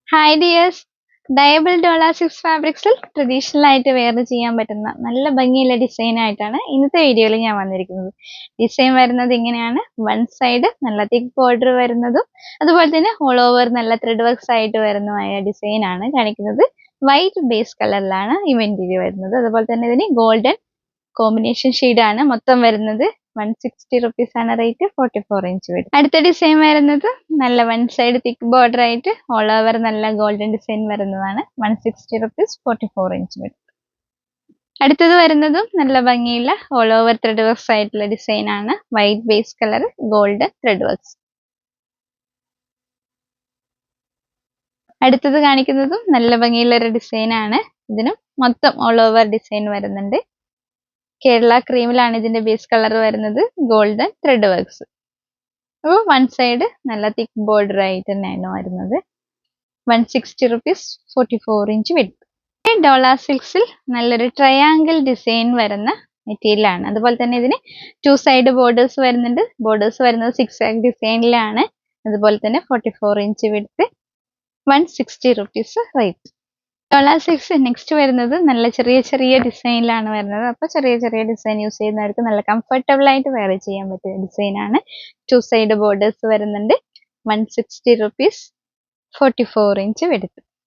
Hi dears. ഡയബിൾ ഡോള six ഫാബ്രിക്സിൽ ട്രഡീഷണൽ ആയിട്ട് വെയർ ചെയ്യാൻ പറ്റുന്ന നല്ല ഭംഗിയുള്ള ഡിസൈൻ ആയിട്ടാണ് ഇന്നത്തെ വീഡിയോയിൽ ഞാൻ വന്നിരിക്കുന്നത്. ഡിസൈൻ വരുന്നത് ഇങ്ങനെയാണ്. വൺ സൈഡ് നല്ല തിക്ക് ബോർഡർ വരുന്നതും അതുപോലെ തന്നെ ഓൾ ഓവർ നല്ല ത്രെഡ് വർക്ക്സ് ആയിട്ട് വരുന്നതുമായ ഡിസൈൻ ആണ് കാണിക്കുന്നത്. വൈറ്റ് ബേസ് കളറിലാണ് ഈ മെറ്റീരിയൽ വരുന്നത്. അതുപോലെ തന്നെ ഇതിന് ഗോൾഡൻ കോമ്പിനേഷൻ ഷെയ്ഡാണ് മൊത്തം വരുന്നത്. 160 rupees ആണ് റേറ്റ്. 44 ഇഞ്ച് വരും. അടുത്ത ഡിസൈൻ വരുന്നത് നല്ല വൺ സൈഡ് തിക്ക് ബോർഡർ ആയിട്ട് ഓൾ ഓവർ നല്ല ഗോൾഡൻ ഡിസൈൻ വരുന്നതാണ്. 160 rupees, 44 ഇഞ്ച് വരും. അടുത്തത് വരുന്നതും നല്ല ഭംഗിയുള്ള ഓൾ ഓവർ ത്രെഡ് വർക്ക്സ് ആയിട്ടുള്ള ഡിസൈൻ ആണ്. White base colour, golden thread works. അടുത്തത് കാണിക്കുന്നതും നല്ല ഭംഗിയുള്ള ഒരു ഡിസൈൻ ആണ്. ഇതിനും മൊത്തം ഓൾ ഓവർ ഡിസൈൻ വരുന്നുണ്ട്. കേരള ക്രീമിലാണ് ഇതിന്റെ ബേസ് കളർ വരുന്നത്. Golden thread works. അപ്പോൾ വൺ സൈഡ് നല്ല തിക്ക് ബോർഡർ ആയിട്ട് തന്നെയാണ് വരുന്നത്. 160 rupees, 44 ഇഞ്ച് വരും. ഡോള സിൽക്സിൽ നല്ലൊരു ട്രയാങ്കിൾ ഡിസൈൻ വരുന്ന മെറ്റീരിയൽ ആണ്. അതുപോലെ തന്നെ ഇതിന് 2 സൈഡ് ബോർഡേഴ്സ് വരുന്നുണ്ട്. ബോർഡേഴ്സ് വരുന്നത് 6 ആഗ് ഡിസൈനിലാണ്. അതുപോലെ തന്നെ 44 inch width, 160 rupees rate. ഡോള silks next വരുന്നത് നല്ല ചെറിയ ചെറിയ ഡിസൈനിലാണ് വരുന്നത്. അപ്പോൾ ചെറിയ ചെറിയ ഡിസൈൻ യൂസ് ചെയ്യുന്നവർക്ക് നല്ല കംഫർട്ടബിൾ ആയിട്ട് വെയർ ചെയ്യാൻ പറ്റിയ ഡിസൈൻ ആണ്. 2 സൈഡ് ബോർഡേഴ്സ് വരുന്നുണ്ട്. 160 rupees, 44 ഇഞ്ച് വരും.